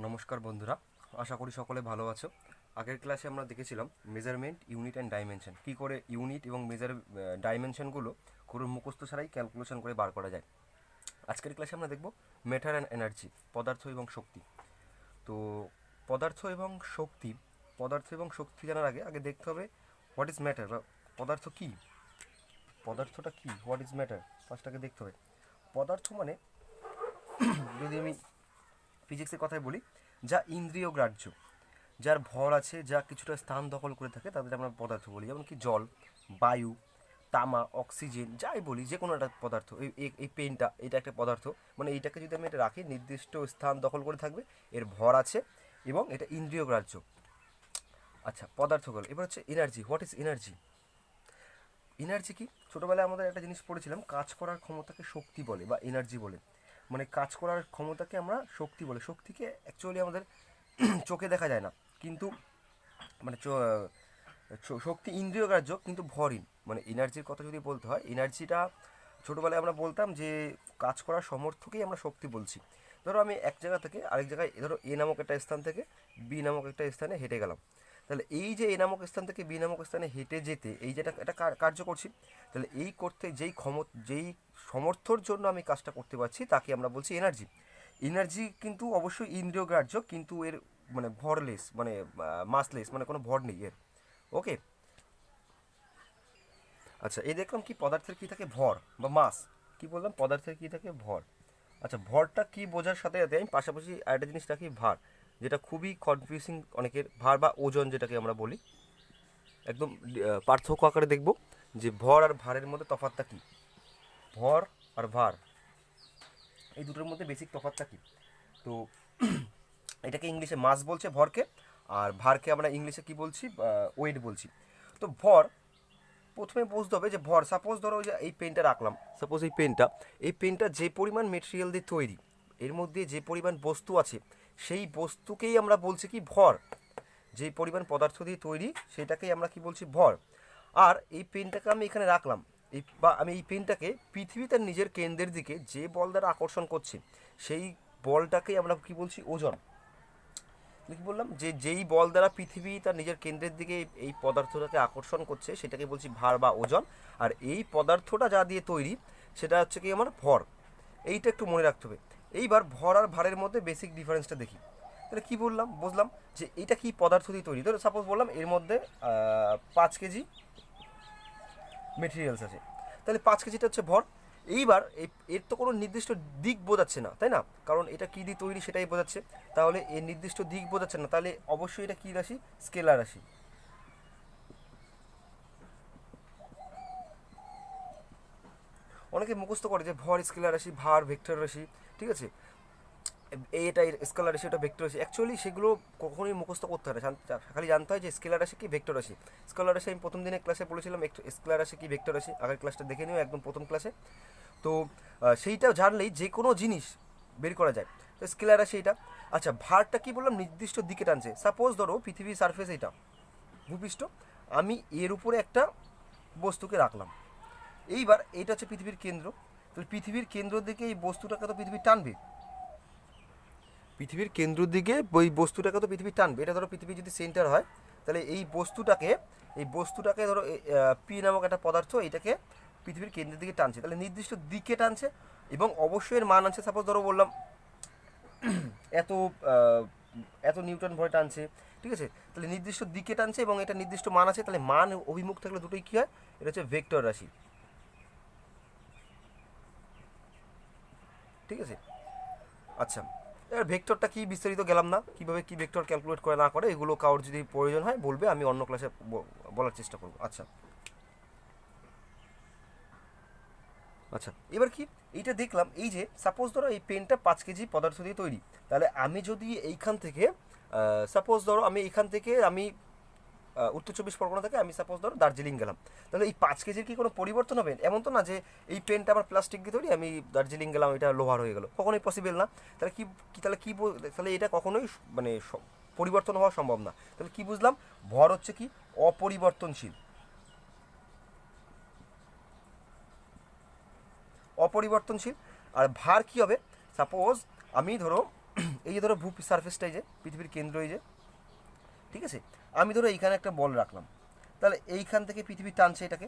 নমস্কার বন্ধুরা, আশা করি সকলে ভালো আছো। আগের ক্লাসে আমরা দেখেছিলাম মেজারমেন্ট, ইউনিট অ্যান্ড ডাইমেনশন, কী করে ইউনিট এবং ডাইমেনশনগুলো কোনো মুখস্থ ছাড়াই ক্যালকুলেশন করে বার করা যায়। আজকের ক্লাসে আমরা দেখব ম্যাটার অ্যান্ড এনার্জি, পদার্থ এবং শক্তি। তো পদার্থ এবং শক্তি জানার আগে আগে দেখতে হবে হোয়াট ইজ ম্যাটার, বা পদার্থ কী, পদার্থটা কী, হোয়াট ইজ ম্যাটার ফার্স্টটাকে দেখতে হবে। পদার্থ মানে, যদি আমি ফিজিক্সের কথাই বলি, যা ইন্দ্রিয় গ্রাহ্য, যার ভর আছে, যা কিছুটা স্থান দখল করে থাকে, তাদের আমরা পদার্থ বলি। যেমন কি জল, বায়ু, তামা, অক্সিজেন, যাই বলি, যে কোনো একটা পদার্থ। এই পেনটা, এটা একটা পদার্থ। মানে এইটাকে যদি আমি এটা রাখি, নির্দিষ্ট স্থান দখল করে থাকবে, এর ভর আছে এবং এটা ইন্দ্রিয় গ্রাহ্য। আচ্ছা, পদার্থগুলো। এবার হচ্ছে energy. What is energy? Energy কি? ছোটোবেলায় আমাদের একটা জিনিস পড়েছিলাম, কাজ করার ক্ষমতাকে শক্তি বলে বা এনার্জি বলে। মানে কাজ করার ক্ষমতাকে আমরা শক্তি বলে। শক্তিকে অ্যাকচুয়ালি আমাদের চোখে দেখা যায় না, কিন্তু মানে শক্তি ইন্দ্রিয়গ্রাহ্য কিন্তু ভরহীন। মানে এনার্জির কথা যদি বলতে হয়, এনার্জিটা ছোটোবেলায় আমরা বলতাম যে কাজ করার সামর্থ্যকেই আমরা শক্তি বলছি। ধরো আমি এক জায়গা থেকে আরেক জায়গায়, ধরো এ নামক একটা স্থান থেকে বি নামক একটা স্থানে হেঁটে গেলাম। তাহলে এই যে এ নামক স্থান থেকে বি নামক স্থানে হেঁটে যেতে এই যে একটা কার্য করছি, তাহলে এই করতে যেই সমর্থর জন্য আমি কাজটা করতে পারছি, তাকে আমরা বলছি এনার্জি। এনার্জি কিন্তু অবশ্যই ইন্দ্রিয়গ্রাহ্য, কিন্তু এর মানে ভরলেস, মানে মাসলেস, মানে কোনো ভর নেই এর। ওকে। আচ্ছা, এই দেখলাম কি পদার্থের কি থাকে, ভর বা মাস। কি বললাম, পদার্থের কি থাকে, ভর। আচ্ছা, ভরটা কি বোঝার সাথে সাথে আমি পাশাপাশি আরেকটা জিনিস রাখি, ভার, যেটা খুবই কনফিউজিং অনেকের। ভার বা ওজন যেটাকে আমরা বলি, একদম পার্থক্য আকারে দেখব যে ভর আর ভারের মধ্যে তফাৎটা কী। ভর আর ভার, এই দুটোর মধ্যে বেসিক তফাৎটা কী? তো এটাকে ইংলিশে মাস বলছে ভরকে, আর ভারকে আমরা ইংলিশে কি বলছি, ওয়েট বলছি। তো ভর, প্রথমে বুঝতে হবে যে ভর, সাপোজ ধরো যে এই পেনটা রাখলাম, সাপোজ এই পেনটা যে পরিমাণ মেটেরিয়াল দিয়ে তৈরি, এর মধ্যে যে পরিমাণ বস্তু আছে, সেই বস্তুকেই আমরা বলছি কি ভর। যে পরিমাণ পদার্থ দিয়ে তৈরি, সেটাকেই আমরা কি বলছি, ভর। আর এই পেনটাকে আমি এখানে রাখলাম, আমি এই পেনটাকে পৃথিবী তার নিজের কেন্দ্রের দিকে যে বল দ্বারা আকর্ষণ করছে, সেই বলটাকেই আমরা কি বলছি, ওজন। কি বললাম, যে যেই বল দ্বারা পৃথিবী তার নিজের কেন্দ্রের দিকে এই পদার্থটাকে আকর্ষণ করছে, সেটাকে বলছি ভার বা ওজন। আর এই পদার্থটা যা দিয়ে তৈরি, সেটা হচ্ছে কি আমার ভর। এইটা একটু মনে রাখতে হবে। এইবার ভর আর ভারের মধ্যে বেসিক ডিফারেন্সটা দেখি। তাহলে কি বললাম, বুঝলাম যে এটা কি পদার্থ দিয়ে তৈরি। ধরো সাপোজ বললাম এর মধ্যে 5 কেজি মেটেরিয়ালস আছে, তাহলে 5 কেজিটা হচ্ছে ভর। এইবার এর তো কোনো নির্দিষ্ট দিক বোঝাচ্ছে না, তাই না? কারণ এটা কী দিয়ে তৈরি সেটাই বোঝাচ্ছে। তাহলে এর নির্দিষ্ট দিক বোঝাচ্ছে না, তাহলে অবশ্যই এটা কী রাশি, স্কেলার রাশি। অনেকে মুখস্থ করে যে ভর স্কেলার রাশি, ভার ভেক্টর রাশি, ঠিক আছে, এটা স্কেলার রাশি, ওটা ভেক্টর রাশি। অ্যাকচুয়ালি সেগুলো কখনোই মুখস্থ করতে হয় না, খালি জানতে হয় যে স্কেলার রাশি কি, ভেক্টর রাশি। স্কেলার রাশি আমি প্রথম দিনের ক্লাসে বলেছিলাম, স্কেলার রাশি কি, ভেক্টর রাশি, আগের ক্লাসটা দেখে নিও একদম প্রথম ক্লাসে। তো সেইটা জানলেই যে কোনো জিনিস বের করা যায়। তো স্কেলার রাশি এটা। আচ্ছা, ভারটা কি বললাম, নির্দিষ্ট দিকে টানছে। সাপোজ ধরো পৃথিবীর সারফেস এটা, ভূপৃষ্ঠ, আমি এর উপরে একটা বস্তুকে রাখলাম। এইবার এটা হচ্ছে পৃথিবীর কেন্দ্র। তো পৃথিবীর কেন্দ্রের দিকে এই বস্তুটাকে তো পৃথিবী টানবে, পৃথিবীর কেন্দ্রের দিকে ওই বস্তুটাকে তো পৃথিবী টানবে। এটা ধরো পৃথিবী যদি সেন্টার হয়, তাহলে এই বস্তুটাকে ধরো পি নামক একটা পদার্থ, এটাকে পৃথিবীর কেন্দ্রের দিকে টানছে, তাহলে নির্দিষ্ট দিকে টানছে এবং অবশ্যই এর মান আছে। সাপোজ ধরো বললাম এত এত নিউটন ভরে টানছে, ঠিক আছে, তাহলে নির্দিষ্ট দিকে টানছে এবং এটা নির্দিষ্ট মান আছে, তাহলে মান অভিমুখ থাকলে দুটোই কী হয়, এটা হচ্ছে ভেক্টর রাশি, ঠিক আছে। আচ্ছা, এবার ভেক্টরটা কি বিস্তারিত গেলাম না, কীভাবে কি ভেক্টর ক্যালকুলেট করে না করে, এগুলো কারোর যদি প্রয়োজন হয় বলবে, আমি অন্য ক্লাসে বলার চেষ্টা করবো। আচ্ছা, আচ্ছা, এবার কি, এইটা দেখলাম, এই যে সাপোজ ধরো এই পেনটা 5 কেজি পদার্থ দিয়ে তৈরি। তাহলে আমি যদি এইখান থেকে সাপোজ ধরো আমি উত্তর 24 পরগনা থেকে আমি সাপোজ ধরো দার্জিলিং গেলাম, তাহলে এই 5 কেজির কি কোনো পরিবর্তন হবে? এমন তো না যে এই পেনটা আমার প্লাস্টিক দিয়ে তৈরি, আমি দার্জিলিং গেলাম এটা লোহার হয়ে গেল, কখনোই পসিবল না। তাহলে তাহলে এটা কখনোই মানে পরিবর্তন হওয়া সম্ভব না। তাহলে কি বুঝলাম, ভর হচ্ছে কি, অপরিবর্তনশীল। অপরিবর্তনশীল। আর ভার কি হবে, সাপোজ আমি ধরো এই যে ধরো সারফেসটা, এই যে পৃথিবীর কেন্দ্র, এই যে, ঠিক আছে, আমি ধরো এইখানে একটা বল রাখলাম, তাহলে এইখান থেকে পৃথিবী টানছে এটাকে।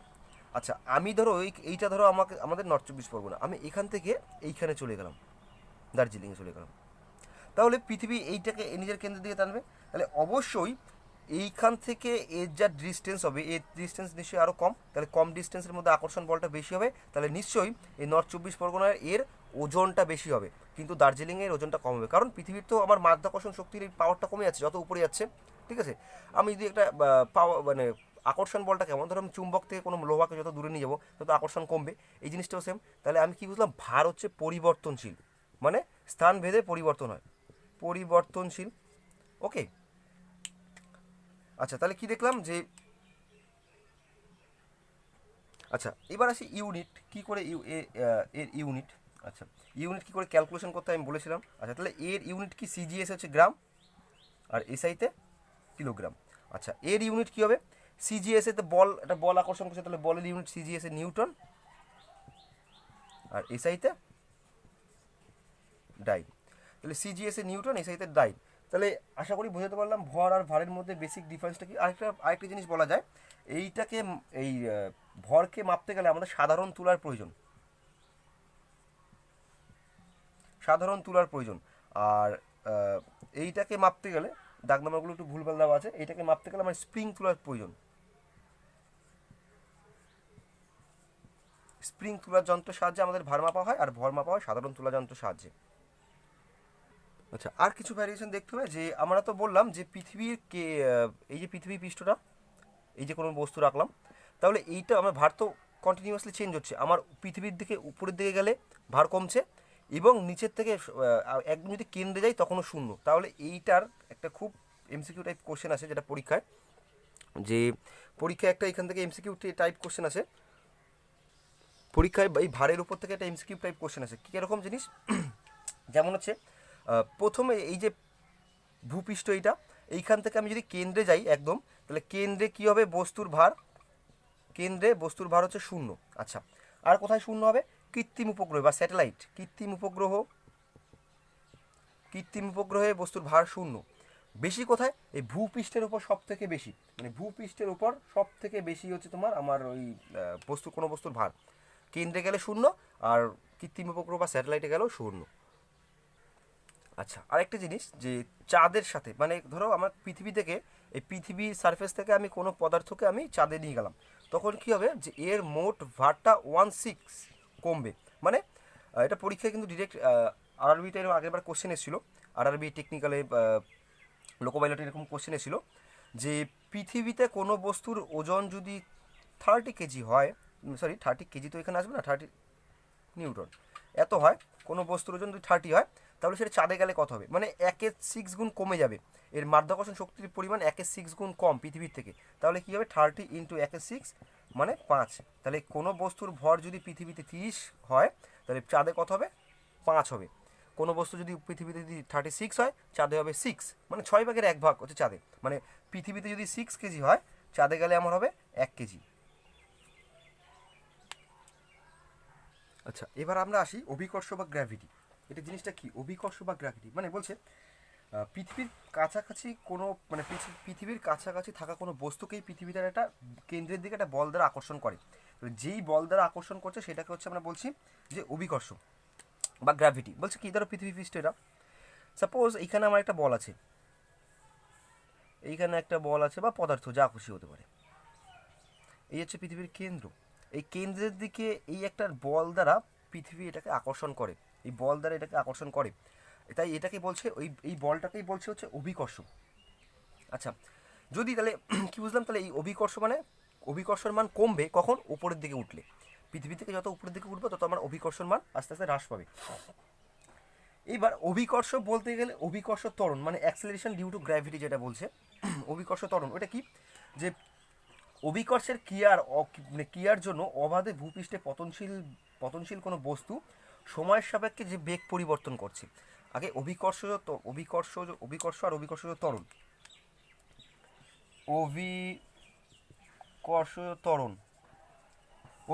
আচ্ছা, আমি ধরো এইটা ধরো আমাদের নর্থ চব্বিশ পরগনা, আমি এখান থেকে এইখানে চলে গেলাম, দার্জিলিংয়ে চলে গেলাম, তাহলে পৃথিবী এইটাকে নিজের কেন্দ্রের দিকে টানবে। তাহলে অবশ্যই এইখান থেকে এর যা ডিস্টেন্স হবে, এর ডিস্টেন্স নিশ্চয়ই আরও কম, তাহলে কম ডিস্টেন্সের মধ্যে আকর্ষণ বলটা বেশি হবে, তাহলে নিশ্চয়ই এই নর্থ চব্বিশ পরগনার এর ওজনটা বেশি হবে, কিন্তু দার্জিলিংয়ের ওজনটা কম হবে, কারণ পৃথিবীর তো আমার মাধ্যাকর্ষণ শক্তির এই পাওয়ারটা কমে যাচ্ছে যত উপরে যাচ্ছে, ঠিক আছে। আমি যদি একটা পাওয়ার মানে আকর্ষণ বলটা কেমন, ধরো আমি চুম্বক থেকে কোনো লোহাকে যত দূরে নিয়ে যাবো তত আকর্ষণ কমবে, এই জিনিসটাও সেম। তাহলে আমি কি বুঝলাম, ভার হচ্ছে পরিবর্তনশীল, মানে স্থান ভেদে পরিবর্তন হয়, পরিবর্তনশীল। ওকে, আচ্ছা, তাহলে কি দেখলাম যে, আচ্ছা এবার আসি ইউনিট, কি করে এর ইউনিট, আচ্ছা ইউনিট কি করে ক্যালকুলেশন করতে আমি বলেছিলাম। আচ্ছা, তাহলে এর ইউনিট কি, সিজিএস হচ্ছে গ্রাম আর এসআইতে কিলোগ্রাম। আচ্ছা, এর ইউনিট কি হবে, সিজিএস এতে বল, একটা বল আকর্ষণ করছে, তাহলে বলের ইউনিট সিজিএস এ নিউটন, আর এসআইতে ডাইন। তাহলে সিজিএস এ নিউটন, এসআইতে ডাইন। তাহলে আশা করি বোঝাতে পারলাম ভর আর ভারের মধ্যে বেসিক ডিফারেন্সটা কি। আরেকটা জিনিস বলা যায়, এইটাকে এই ভরকে মাপতে গেলে আমাদের সাধারণ তুলার প্রয়োজন, সাধারণ তুলার প্রয়োজন। আর এইটাকে মাপতে গেলে, দাগ নাম্বারগুলো একটু ভুলভাল দেওয়া আছে, এইটাকে মাপতে গেলে আমার স্প্রিং তুলার প্রয়োজন, স্প্রিং তুলার যন্ত্রের সাহায্যে আমাদের ভার মাপা হয়, আর ভর মাপা হয় সাধারণ তুলা যন্ত্রের সাহায্যে। আচ্ছা, আর কিছু ভ্যারিয়েশন দেখতে হবে, যে আমরা তো বললাম যে পৃথিবীর এই যে পৃথিবী পৃষ্ঠটা, এই যে কোনো বস্তু রাখলাম, তাহলে এইটা আমার ভার তো কন্টিনিউয়াসলি চেঞ্জ হচ্ছে, আমার পৃথিবীর দিকে উপরের দিকে গেলে ভার কমছে, এবং নিচের থেকে একদম যদি কেন্দ্রে যাই তখনও শূন্য। তাহলে এইটার একটা খুব এমসিকিউ টাইপ কোশ্চেন আছে, যেটা পরীক্ষায়, যে পরীক্ষায় একটা এখান থেকে এমসিকিউ টাইপ কোশ্চেন আছে, পরীক্ষায় এই ভারের উপর থেকে একটা এমসিকিউ টাইপ কোশ্চেন আছে, কীরকম জিনিস, যেমন হচ্ছে প্রথমে এই যে ভূপৃষ্ঠ, এইটা, এইখান থেকে আমি যদি কেন্দ্রে যাই একদম, তাহলে কেন্দ্রে কী হবে, বস্তুর ভার, কেন্দ্রে বস্তুর ভার হচ্ছে শূন্য। আচ্ছা, আর কোথায় শূন্য হবে, কৃত্রিম উপগ্রহ বা স্যাটেলাইট, কৃত্রিম উপগ্রহে বস্তুর ভার শূন্য। বেশি কোথায়, এই ভূপৃষ্ঠের উপর সব থেকে বেশি, মানে ভূপৃষ্ঠের উপর সব থেকে বেশি হচ্ছে তোমার আমার ওই কোনো বস্তুর ভার, কেন্দ্রে গেলে শূন্য, আর কৃত্রিম উপগ্রহ বা স্যাটেলাইটে গেলেও শূন্য। আচ্ছা, আরেকটা জিনিস, যে চাঁদের সাথে, মানে ধরো আমার পৃথিবী থেকে, এই পৃথিবীর সারফেস থেকে আমি কোনো পদার্থকে আমি চাঁদে নিয়ে গেলাম, তখন কী হবে, যে এর মোট ভারটা 1/6 কমবে। মানে এটা পরীক্ষায় কিন্তু ডিরেক্ট আরআরবিতে এরকম আগেরবার কোশ্চেন এসেছিলো, আরআরবি টেকনিক্যালে লোকো পাইলটে এরকম কোশ্চেন এসেছিলো, যে পৃথিবীতে কোনো বস্তুর ওজন যদি 30 কেজি হয়, সরি 30 কেজি তো এখানে আসবে না, 30 নিউটন এত হয়, কোনো বস্তুর ওজন যদি 30 হয়, তাহলে সেটা চাঁদে গেলে কত হবে, মানে 1/6 গুণ কমে যাবে, এর মাধ্যাকর্ষণ শক্তির পরিমাণ 1/6 গুণ কম পৃথিবীর থেকে। তাহলে কী হবে, 30 × 1/6 মানে 5। তাহলে কোনো বস্তুর ভর যদি পৃথিবীতে 30 হয়, তাহলে চাঁদে কত হবে, 5 হবে। কোনো বস্তু যদি পৃথিবীতে যদি 36 হয়, চাঁদে হবে 6, মানে 6/1 হচ্ছে চাঁদে, মানে পৃথিবীতে যদি 6 কেজি হয়, চাঁদে গেলে আমার হবে 1 কেজি। আচ্ছা, এবার আমরা আসি অভিকর্ষ বা গ্র্যাভিটি। এটা জিনিসটা কি, অভিকর্ষ বা গ্র্যাভিটি মানে বলছে পৃথিবীর কাছাকাছি কোনো, মানে পৃথিবীর কাছাকাছি থাকা কোনো বস্তুকেই পৃথিবীটার একটা কেন্দ্রের দিকে একটা বল দ্বারা আকর্ষণ করে, তো যেই বল দ্বারা আকর্ষণ করছে সেটাকে হচ্ছে আমরা বলছি যে অভিকর্ষ বা গ্র্যাভিটি। বলছে কি, ধরো পৃথিবী পৃষ্ঠেরা, সাপোজ এইখানে আমার একটা বল আছে, এইখানে একটা বল আছে বা পদার্থ যা খুশি হতে পারে, এই হচ্ছে পৃথিবীর কেন্দ্র, এই কেন্দ্রের দিকে এই একটা বল দ্বারা পৃথিবী এটাকে আকর্ষণ করে, এই বল দ্বারা এটাকে আকর্ষণ করে, তাই এটাকে বলছে এই বলটাকেই বলছে হচ্ছে অভিকর্ষ। আচ্ছা, যদি তাহলে কি বুঝলাম, তাহলে এই অভিকর্ষ মানে অভিকর্ষের মান কমবে কখন, উপরের দিকে উঠলে, পৃথিবী থেকে যত উপরের দিকে উঠবে তত আমার অভিকর্ষের মান আস্তে আস্তে হ্রাস পাবে। এবার অভিকর্ষ বলতে গেলে অভিকর্ষ ত্বরণ, মানে অ্যাক্সেলারেশন ডিউ টু গ্র্যাভিটি যেটা বলছে, অভিকর্ষ ত্বরণ ওটা কি, যে অভিকর্ষের মানে ক্রিয়ার জন্য অবাধে ভূপৃষ্ঠে পতনশীল কোনো বস্তু সময়ের সাপেক্ষে যে বেগ পরিবর্তন করছে। আগে অভিকর্ষ আর অভিকর্ষ ত্বরণ,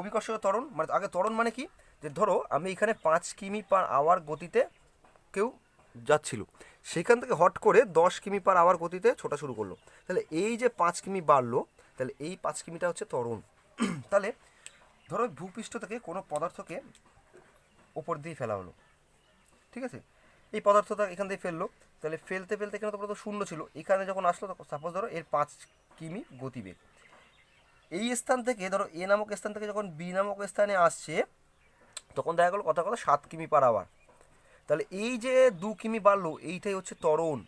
অভিকর্ষ ত্বরণ মানে, আগে ত্বরণ মানে কি, যে ধরো আমি এখানে 5 কিমি/আওয়ার গতিতে কেউ যাচ্ছিল, সেখান থেকে হট করে 10 কিমি/আওয়ার গতিতে ছোটা শুরু করলো। তাহলে এই যে 5 কিমি বাড়লো, তাহলে এই 5 কিমিটা হচ্ছে ত্বরণ। তাহলে ধরো ভূপৃষ্ঠ থেকে কোনো পদার্থকে ওপর দিয়ে ফেলা হলো, ঠিক আছে, এই পদার্থটা এখান থেকে ফেললো, তাহলে ফেলতে ফেলতে এখানে তো প্রথম শূন্য ছিল, এখানে যখন আসলো সাপোজ ধরো এর 5 কিমি গতিবেগ, এই স্থান থেকে ধরো এ নামক স্থান থেকে যখন বি নামক স্থানে আসছে তখন দেখা গেলো কথা 7 কিমি/আওয়ার। তাহলে এই যে 2 কিমি বাড়লো এইটাই হচ্ছে ত্বরণ।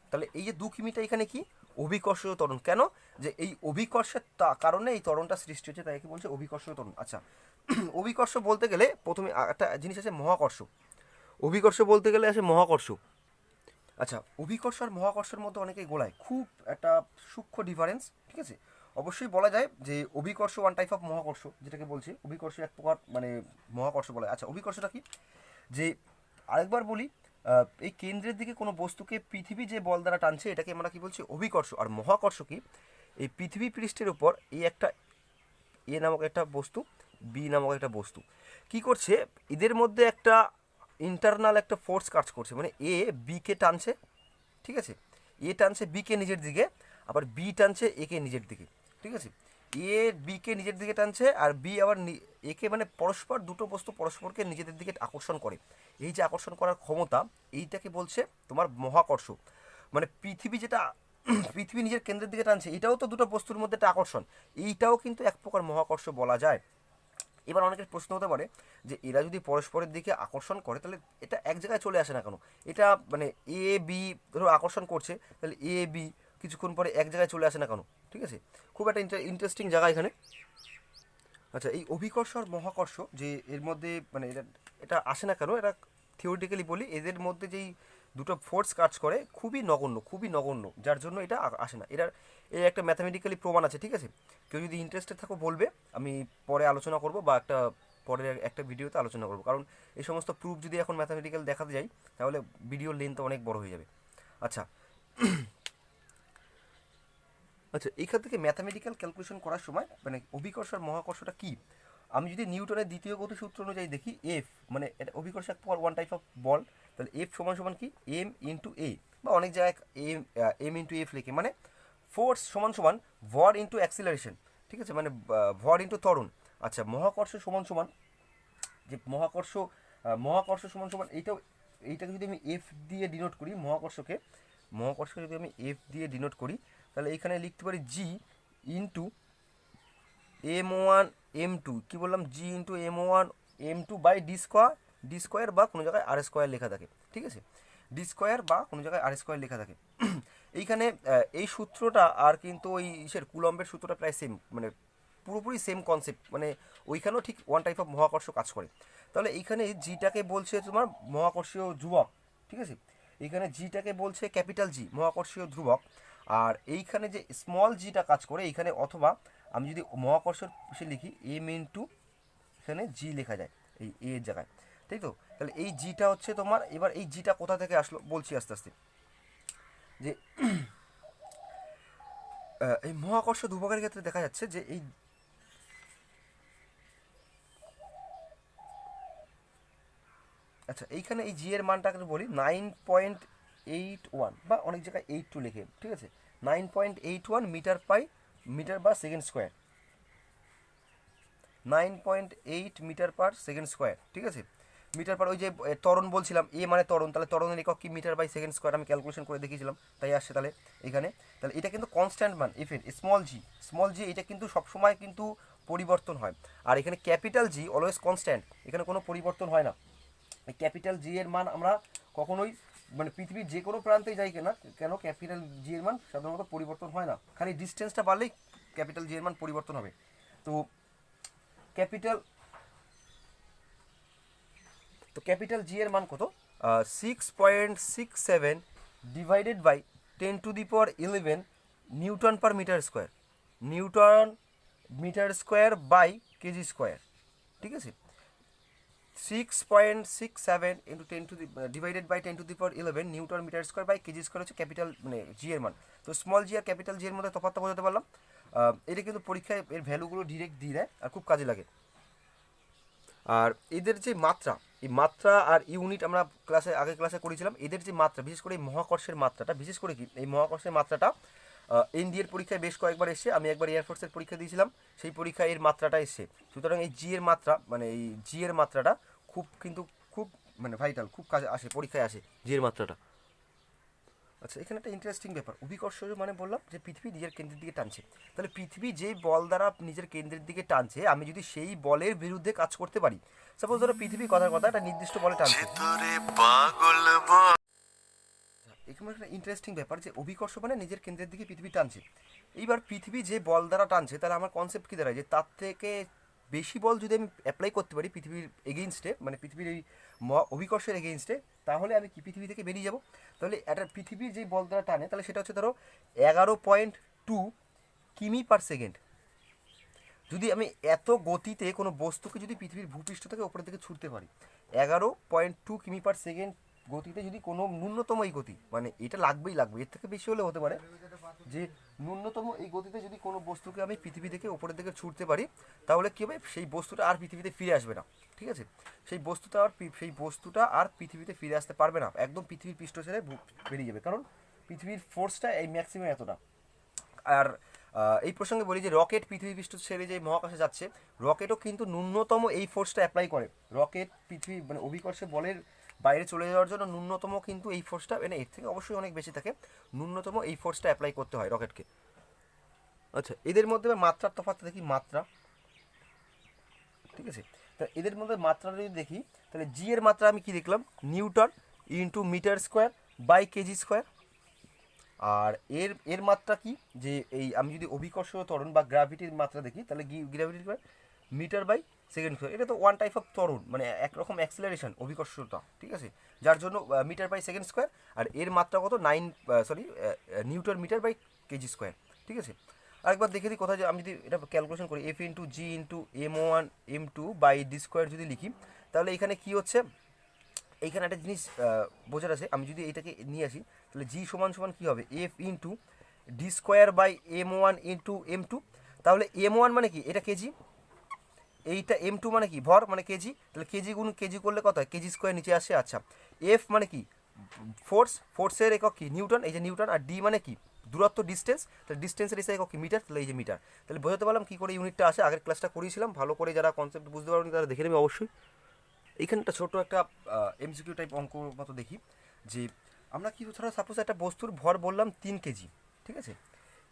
তাহলে এই যে 2 কিমিটা এখানে কি অভিকর্ষীয় ত্বরণ। কেন? যে এই অভিকর্ষের কারণে এই ত্বরণটা সৃষ্টি হচ্ছে, তাই কি বলছে অভিকর্ষীয় ত্বরণ। আচ্ছা, অভিকর্ষ বলতে গেলে প্রথমে একটা জিনিস আছে মহাকর্ষ। অভিকর্ষ বলতে গেলে আছে মহাকর্ষ। আচ্ছা, অভিকর্ষ আর মহাকর্ষের মধ্যে অনেকেই গোলায়, খুব একটা সূক্ষ্ম ডিফারেন্স, ঠিক আছে। অবশ্যই বলা যায় যে অভিকর্ষ ওয়ান টাইপ অফ মহাকর্ষ, যেটাকে বলছি অভিকর্ষ এক প্রকার মানে মহাকর্ষ বলা হয়। আচ্ছা, অভিকর্ষটা কি, যে আরেকবার বলি, এই কেন্দ্রের দিকে কোনো বস্তুকে পৃথিবী যে বল দ্বারা টানছে এটাকে আমরা কি বলছি অভিকর্ষ। আর মহাকর্ষ কি, এই পৃথিবী পৃষ্ঠের উপর এই একটা এ নামক একটা বস্তু, বি নামক একটা বস্তু কি করছে, এদের মধ্যে একটা ইন্টারনাল একটা ফোর্স কাজ করছে, মানে এ বিকে টানছে, ঠিক আছে, এ টানছে বিকে নিজের দিকে, আবার বি টানছে একে নিজের দিকে, ঠিক আছে। এ বিকে নিজের দিকে টানছে আর বি আবার একে, মানে পরস্পর দুটো বস্তু পরস্পরকে নিজেদের দিকে আকর্ষণ করে। এই যে আকর্ষণ করার ক্ষমতা, এইটাকে বলছে তোমার মহাকর্ষ। মানে পৃথিবী যেটা পৃথিবী নিজের কেন্দ্রের দিকে টানছে, এটাও তো দুটো বস্তুর মধ্যে একটা আকর্ষণ, এইটাও কিন্তু এক প্রকার মহাকর্ষ বলা যায়। এবার অনেকের প্রশ্ন হতে পারে যে এরা যদি পরস্পরের দিকে আকর্ষণ করে তাহলে এটা এক জায়গায় চলে আসে না কেন, এটা মানে এ বি ধরো আকর্ষণ করছে, তাহলে এ বি কিছুক্ষণ পরে এক জায়গায় চলে আসে না কেন, ঠিক আছে, খুব একটা ইন্টারেস্টিং জায়গা এখানে। আচ্ছা, এই অভিকর্ষ আর মহাকর্ষ যে এর মধ্যে মানে এটা এটা আসে না কেন, এটা থিওরিটিক্যালি বলি এদের মধ্যে যেই দুটো ফোর্স কাজ করে খুবই নগণ্য, খুবই নগণ্য, যার জন্য এটা আসে না। এর একটা ম্যাথামেটিক্যালি প্রমাণ আছে, ঠিক আছে। কেউ যদি ইন্টারেস্টেড থাকো বলবে, আমি পরে আলোচনা করব বা পরের একটা ভিডিওতে আলোচনা করব, কারণ এই সমস্ত প্রুফ যদি এখন ম্যাথামেটিক্যাল দেখাতে যাই তাহলে ভিডিওর লেন্থ অনেক বড় হয়ে যাবে। আচ্ছা, আচ্ছা, এইখান থেকে ম্যাথামেটিক্যাল ক্যালকুলেশন করার সময় মানে অভিকর্ষ আর মহাকর্ষটা কী, আমি যদি নিউটনের দ্বিতীয় গতিসূত্র অনুযায়ী দেখি, এফ মানে এটা অভিকর্ষ এক পর ওয়ান টাইপ অফ বল, তাহলে এফ সমান সমান কি এম ইন্টু এ, বা অনেক জায়গায় এম ইন্টু এফ লেখে, মানে ফোর্স সমান সমান ভর ইন্টু অ্যাক্সিলারেশন, ঠিক আছে, মানে ভর ইন্টু ত্বরণ। আচ্ছা, মহাকর্ষ সমান সমান যে মহাকর্ষ সমান সমান এইটাকে যদি আমি এফ দিয়ে ডিনোট করি, মহাকর্ষকে যদি আমি এফ দিয়ে ডিনোট করি, তাহলে এখানে লিখতে পারি জি ইন্টু m1 m2, কী বললাম, G into m1 m2 by D square বা কোনো জায়গায় আর স্কোয়ার লেখা থাকে, ঠিক আছে, ডি স্কোয়ার বা কোনো জায়গায় আর স্কোয়ার লেখা থাকে। এইখানে এই সূত্রটা আর কিন্তু ওই কুলম্বের সূত্রটা প্রায় সেম, মানে পুরোপুরি সেম কনসেপ্ট, মানে ওইখানেও ঠিক ওয়ান টাইপ অফ মহাকর্ষ কাজ করে। তাহলে এইখানে জিটাকে বলছে তোমার মহাকর্ষীয় ধ্রুবক, ঠিক আছে, এইখানে জিটাকে বলছে ক্যাপিটাল জি মহাকর্ষীয় ধ্রুবক, আর এইখানে যে স্মল জিটা কাজ করে এইখানে, অথবা আমি যদি মহাকর্ষের সে লিখি এম ইন্টু এখানে জি লেখা যায় এই এর জায়গায়, তাই তো। তাহলে এই জিটা হচ্ছে তোমার, এবার এই জিটা কোথা থেকে আসলো বলছি আস্তে আস্তে, যে এই মহাকর্ষ ধ্রুবকের ক্ষেত্রে দেখা যাচ্ছে যে এই আচ্ছা, এইখানে এই জি এর মানটাকে বলি 9.81 বা অনেক জায়গায় 82 লেখে, ঠিক আছে, 9.81 মিটার/সেকেন্ড স্কোয়ার, 9.8 মিটার/সেকেন্ড স্কোয়ার, ঠিক আছে, মিটার পার, ওই যে ত্বরণ বলছিলাম এ মানে ত্বরণ, তাহলে ত্বরণের একক কি মিটার/সেকেন্ড স্কোয়ার, আমি ক্যালকুলেশন করে দেখিয়েছিলাম তাই আসছে। তাহলে এখানে তাহলে এটা কিন্তু কনস্ট্যান্ট মান এফ এর, স্মল জি এটা কিন্তু সবসময় কিন্তু পরিবর্তন হয়, আর এখানে ক্যাপিটাল জি অলওয়েজ কনস্ট্যান্ট, এখানে কোনো পরিবর্তন হয় না। এই ক্যাপিটাল জি এর মান আমরা কখনোই মানে পৃথিবীর যে কোনো প্রান্তে যাই কেন ক্যাপিটাল জি এর মান সাধারণত পরিবর্তন হয় না, খালি ডিস্টেন্সটা বাড়লেই ক্যাপিটাল জি এর মান পরিবর্তন হবে। তো ক্যাপিটাল ক্যাপিটাল জি এর মান কত, 6.67 divided by 10⁻11 newton metre square, newton metre square by KG square, ঠিক আছে, 6.67 into divided by 10⁻11 newton metre square by KG square হচ্ছে ক্যাপিটাল মানে জি এর মান। তো স্মল জি আর ক্যাপিটাল জি এর মধ্যে তফাৎটা বোঝাতে পারলাম। এটা কিন্তু পরীক্ষায় এর ভ্যালুগুলো ডিরেক্ট দিয়ে দেয় আর খুব কাজে লাগে। আর এদের যে মাত্রা, এই মাত্রা আর ইউনিট আমরা আগের ক্লাসে করেছিলাম, এদের যে মাত্রা, বিশেষ করে এই মহাকর্ষের মাত্রাটা, বিশেষ করে কি এই মহাকর্ষের মাত্রাটা এনডিএর পরীক্ষায় বেশ কয়েকবার এসছে। আমি একবার এয়ারফোর্সের পরীক্ষা দিয়েছিলাম, সেই পরীক্ষায় এর মাত্রাটা এসছে। সুতরাং এই জি এর মাত্রা, মানে এই জি এর মাত্রাটা খুব মানে ভাইটাল, খুব কাজে আসে, পরীক্ষায় আসে জি এর মাত্রাটা। আচ্ছা, এখানে একটা ইন্টারেস্টিং ব্যাপার, অভিকর্ষ মানে বললাম যে পৃথিবী নিজের কেন্দ্রের দিকে টানছে। তাহলে পৃথিবী যে বল দ্বারা নিজের কেন্দ্রের দিকে টানছে, আমি যদি সেই বলের বিরুদ্ধে কাজ করতে পারি, সাপোজ ধরো পৃথিবী কথার কথা একটা নির্দিষ্ট বলে টানছে। এখানে একটা ইন্টারেস্টিং ব্যাপার যে অভিকর্ষ মানে নিজের কেন্দ্রের দিকে পৃথিবী টানছে। এইবার পৃথিবী যে বল দ্বারা টানছে, তাহলে আমার কনসেপ্ট কী দাঁড়ায় যে তার থেকে বেশি বল যদি আমি অ্যাপ্লাই করতে পারি পৃথিবীর এগেইনস্টে, মানে পৃথিবীর এই অভিকর্ষের এগেইনস্টে, তাহলে আমি কি পৃথিবী থেকে বেরিয়ে যাব। তাহলে একটা পৃথিবীর যেই বল দ্বারা টানে, তাহলে সেটা হচ্ছে ধরো 11.2 কিমি পার সেকেন্ড। যদি আমি এত গতিতে কোনো বস্তুকে যদি পৃথিবীর ভূপৃষ্ঠ থেকে ওপরের দিকে ছুটতে পারি, 11.2 কিমি পার সেকেন্ড গতিতে, যদি কোনো ন্যূনতম এই গতি, মানে এটা লাগবে, এর থেকে বেশি হলে হতে পারে, যে ন্যূনতম এই গতিতে যদি কোনো বস্তুকে আমি পৃথিবী থেকে ওপরের দিকে ছুটতে পারি, তাহলে কী হবে, সেই বস্তুটা আর পৃথিবীতে ফিরে আসবে না। ঠিক আছে, সেই বস্তুটা আর পৃথিবীতে ফিরে আসতে পারবে না, একদম পৃথিবীর পৃষ্ঠ ছেড়ে বেরিয়ে যাবে, কারণ পৃথিবীর ফোর্সটা এই ম্যাক্সিমাম এতটা। আর এই প্রসঙ্গে বলি যে রকেট পৃথিবী পৃষ্ঠ ছেড়ে যে মহাকাশে যাচ্ছে, রকেটও কিন্তু ন্যূনতম এই ফোর্সটা অ্যাপ্লাই করে। রকেট পৃথিবী মানে অভিকর্ষে বলের বাইরে চলে যাওয়ার জন্য ন্যূনতম কিন্তু এই ফোর্সটা, মানে এর থেকে অবশ্যই অনেক বেশি থাকে, ন্যূনতম এই ফোর্সটা অ্যাপ্লাই করতে হয় রকেটকে। আচ্ছা, এদের মধ্যে মাত্রার তফাৎ দেখি, মাত্রা, ঠিক আছে, তা এদের মধ্যে মাত্রাটা যদি দেখি, তাহলে জি এর মাত্রা আমি কি দেখলাম, newton into metre square by KG square. আর এর মাত্রা কি, যে এই আমি যদি অভিকর্ষ ত্বরণ বা গ্র্যাভিটির মাত্রা দেখি, তাহলে গ্র্যাভিটির মিটার বাই সেকেন্ড স্কোয়ার। এটা তো ওয়ান টাইপ অফ ত্বরণ, মানে একরকম অ্যাক্সিলারেশন অভিকর্ষটা, ঠিক আছে, যার জন্য মিটার বাই সেকেন্ড স্কোয়ার। আর এর মাত্রা কত, newton metre by KG square, ঠিক আছে। আরেকবার দেখে দিই কোথায়, যে আমি যদি এটা ক্যালকুলেশন করি, F into G into m1 m2 by D square যদি লিখি, তাহলে এখানে কি হচ্ছে, এইখানে একটা জিনিস বোঝার আছে, আমি যদি এইটাকে নিয়ে আসি, তাহলে জি সমান সমান কী হবে, F into D square by m1 into m2। তাহলে m1 মানে কি, এটা কেজি, এইটা m2 মানে কি, ভর মানে কেজি, তাহলে কেজি গুণ কেজি করলে কত হয়, কেজি স্কোয়ার নিচে আসে। আচ্ছা, এফ মানে কি, ফোর্সের একক কি, নিউটন, এই যে নিউটন। আর ডি মানে কি, দূরত্ব, ডিস্টেন্স, তাহলে ডিস্টেন্সের এসে একক কি, মিটার, তাহলে এই যে মিটার। তাহলে বোঝাতে পারলাম কী করে ইউনিটটা আসে, আগের ক্লাসটা করিয়েছিলাম, ভালো করে যারা কনসেপ্ট বুঝতে পারবেন তারা দেখে নেবে অবশ্যই। এইখানটা ছোটো একটা এমসিকিউ টাইপ অঙ্ক মতো দেখি, যে আমরা কি ধরো সাপোজ একটা বস্তুর ভর বললাম 3 কেজি, ঠিক আছে,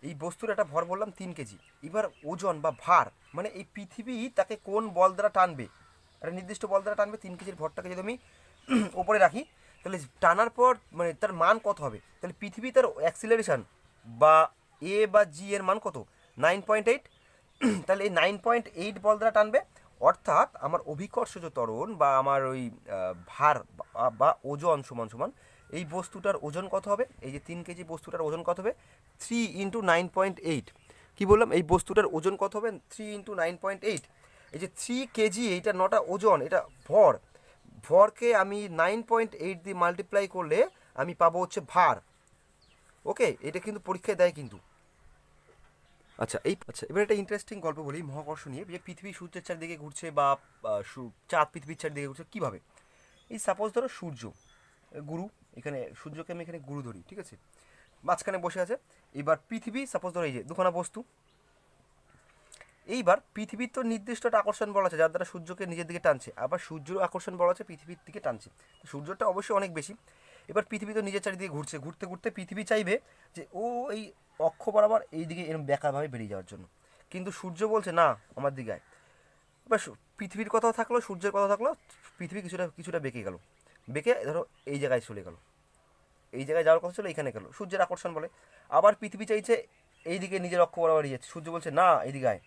এই বস্তুর একটা ভর বললাম 3 কেজি। এবার ওজন বা ভার, মানে এই পৃথিবী তাকে কোন বল দ্বারা টানবে, একটা নির্দিষ্ট বল দ্বারা টানবে 3 কেজির ভরটাকে যদি আমি ওপরে রাখি, তাহলে টানার পর মানে তার মান কত হবে, তাহলে পৃথিবী তার অ্যাক্সিলারেশন বা এ বা জি এর মান কত, 9.8। তাহলে এই 9.8 বল দ্বারা টানবে, অর্থাৎ আমার অভিকর্ষজ ত্বরণ বা আমার ওই ভার বা ওজন সমান সমান এই বস্তুটার ওজন কত হবে, এই যে 3 কেজি বস্তুটার ওজন কত হবে, 3 ইন্টু 9.8। কী বললাম, এই বস্তুটার ওজন কত হবে, 3 ইন্টু 9.8। এই যে 3 কেজি, এইটা নটা ওজন, এটা ভর, ভরকে আমি 9.8 দিয়ে মাল্টিপ্লাই করলে আমি পাবো হচ্ছে ভার। ওকে, এটা কিন্তু পরীক্ষায় দেয় কিন্তু। আচ্ছা, এবার একটা ইন্টারেস্টিং গল্প বলি মহাকর্ষ নিয়ে, যে পৃথিবী সূর্যের চারদিকে ঘুরছে বা চাঁদ পৃথিবীর চারদিকে ঘুরছে কীভাবে। এই সাপোজ ধরো সূর্য গুরু, এখানে সূর্যকে আমি এখানে গুরু ধরি, ঠিক আছে, মাঝখানে বসে আছে। এবার পৃথিবী সাপোজ ধরো এই যে দুখানা বস্তু, এইবার পৃথিবীর তো নির্দিষ্ট একটা আকর্ষণ বল আছে যার দ্বারা সূর্যকে নিজের দিকে টানছে, আবার সূর্যের আকর্ষণ বল আছে পৃথিবীর দিকে টানছে, সূর্যটা অবশ্যই অনেক বেশি। এবার পৃথিবী তো নিজের চারিদিকে ঘুরছে, ঘুরতে ঘুরতে পৃথিবী চাইবে যে ও এই অক্ষ বরাবর এই দিকে এরকম বেঁকাভাবে বেরিয়ে যাওয়ার জন্য, কিন্তু সূর্য বলছে না আমার দিকে আয়। এবার পৃথিবীর কথাও থাকলো, সূর্যের কথা থাকলো, পৃথিবী কিছুটা বেঁকে গেল, বেঁকে ধরো এই জায়গায় চলে গেল, এই জায়গায় যাওয়ার কথা ছিল এইখানে গেল, সূর্যের আকর্ষণ বলে। আবার পৃথিবী চাইছে এইদিকে নিজের অক্ষ বরাবর যাচ্ছে, সূর্য বলছে না এইদিকে আয়,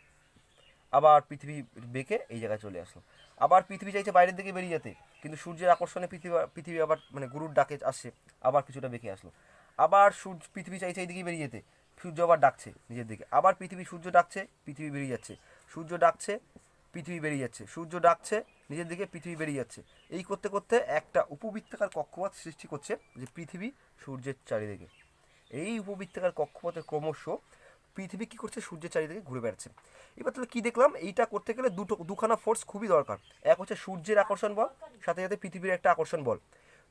আবার পৃথিবী বেঁকে এই জায়গায় চলে আসলো। আবার পৃথিবী চাইছে বাইরের দিকে বেরিয়ে যেতে, কিন্তু সূর্যের আকর্ষণে পৃথিবী আবার মানে গুরুর ডাকে আসছে, আবার কিছুটা বেঁকে আসলো। আবার পৃথিবী চাইছে এইদিকে বেরিয়ে যেতে, সূর্য আবার ডাকছে নিজের দিকে, আবার সূর্য ডাকছে, পৃথিবী বেরিয়ে যাচ্ছে, সূর্য ডাকছে, পৃথিবী বেরিয়ে যাচ্ছে, সূর্য ডাকছে নিজের দিকে, পৃথিবী বেরিয়ে যাচ্ছে। এই করতে করতে একটা উপবৃত্তাকার কক্ষপথ সৃষ্টি করছে, যে পৃথিবী সূর্যের চারিদিকে। এই উপবৃত্তাকার কক্ষপথে ক্রমশ পৃথিবী কী করছে, সূর্যের চারিদিকে ঘুরে বেড়াচ্ছে। এবার তাহলে কী দেখলাম, এইটা করতে গেলে দুখানা ফোর্স খুবই দরকার। এক হচ্ছে সূর্যের আকর্ষণ বল, সাথে সাথে পৃথিবীর একটা আকর্ষণ বল।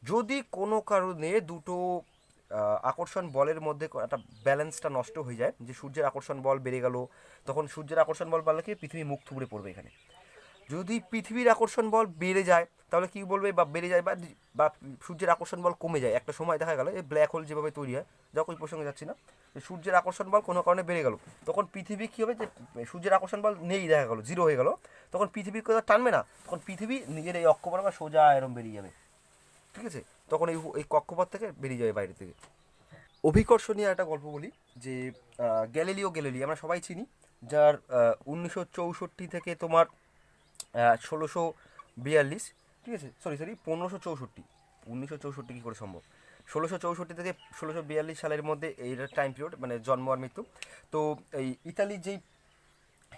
যদি কোনো কারণে দুটো আকর্ষণ বলের মধ্যে একটা ব্যালেন্সটা নষ্ট হয়ে যায়, যে সূর্যের আকর্ষণ বল বেড়ে গেল, তখন সূর্যের আকর্ষণ বল বাড়লে কি পৃথিবী মুখ থুবড়ে পড়বে এখানে। যদি পৃথিবীর আকর্ষণ বল বেড়ে যায় তাহলে কি বলবে, বা বেড়ে যায় বা সূর্যের আকর্ষণ বল কমে যায়, একটা সময় দেখা গেল এই ব্ল্যাক হোল যেভাবে তৈরি হয়, যখন ওই প্রসঙ্গে যাচ্ছি না, সূর্যের আকর্ষণ বল কোনো কারণে বেড়ে গেল, তখন পৃথিবী কী হবে, যে সূর্যের আকর্ষণ বল নেই, দেখা গেলো জিরো হয়ে গেল, তখন পৃথিবীর কথা টানবে না, তখন পৃথিবী নিজের এই অক্ষ বরাবর সোজা এরম বেরিয়ে যাবে, ঠিক আছে, তখন এই কক্ষপথ থেকে বেরিয়ে যাবে বাইরে থেকে। অভিকর্ষ নিয়ে একটা গল্প বলি, যে গ্যালিলি আমরা সবাই চিনি, যার 1964 থেকে তোমার 1642, ঠিক আছে, সরি 1564, 1964 কী করে সম্ভব, 1664 থেকে 1642 সালের মধ্যে এই টাইম পিরিয়ড, মানে জন্ম আর মৃত্যু। তো এই ইতালির যেই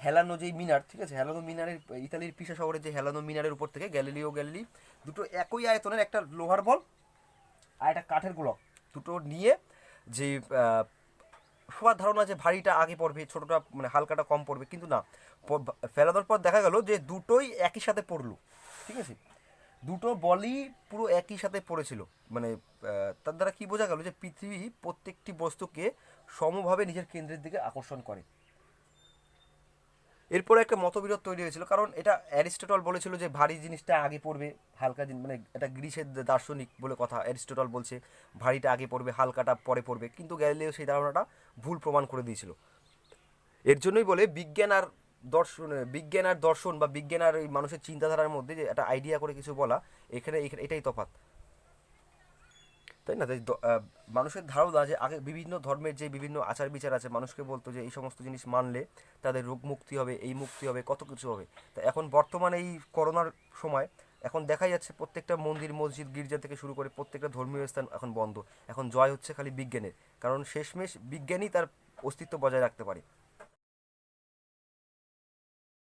হেলানো যেই মিনার, ঠিক আছে, হেলানো মিনারের, ইতালির পিসা শহরের যে হেলানো মিনারের উপর থেকে গ্যালিলি দুটো একই আয়তনের একটা লোহার বল আর একটা কাঠের গোলক দুটো নিয়ে, যে সবার ধারণা যে ভারীটা আগে পড়বে, ছোটোটা মানে হালকাটা কম পড়বে, কিন্তু না, ফেলানোর পর দেখা গেল যে দুটোই একই সাথে পড়লো, ঠিক আছে, দুটো বলই পুরো একই সাথে পড়েছিল। মানে তার দ্বারা কি বোঝা গেল, যে পৃথিবী প্রত্যেকটি বস্তুকে সমভাবে নিজের কেন্দ্রের দিকে আকর্ষণ করে। এরপরে একটা মতবিরোধ তৈরি হয়েছিল, কারণ এটা অ্যারিস্টটল বলেছিল যে ভারী জিনিসটা আগে পড়বে, হালকা মানে এটা গ্রিসের দার্শনিক বলে কথা, অ্যারিস্টটল বলছে ভারীটা আগে পড়বে, হালকাটা পরে পড়বে, কিন্তু গ্যালিলিও সেই ধারণাটা ভুল প্রমাণ করে দিয়েছিল। এর জন্যই বলে বিজ্ঞান আর দর্শন বা বিজ্ঞান আর এই মানুষের চিন্তাধারার মধ্যে যে একটা আইডিয়া করে কিছু বলা, এখানে এটাই তফাৎ, তাই না? তাই মানুষের ধারণা যে আগে বিভিন্ন ধর্মের যে বিভিন্ন আচার বিচার আছে, মানুষকে বলতো যে এই সমস্ত জিনিস মানলে তাদের রোগ মুক্তি হবে, এই মুক্তি হবে, কত কিছু হবে। তা এখন বর্তমানে এই করোনার সময় এখন দেখা যাচ্ছে প্রত্যেকটা মন্দির মসজিদ গির্জা থেকে শুরু করে প্রত্যেকটা ধর্মীয় স্থান এখন বন্ধ। এখন জয় হচ্ছে খালি বিজ্ঞানের, কারণ শেষমেশ বিজ্ঞানই তার অস্তিত্ব বজায় রাখতে পারে।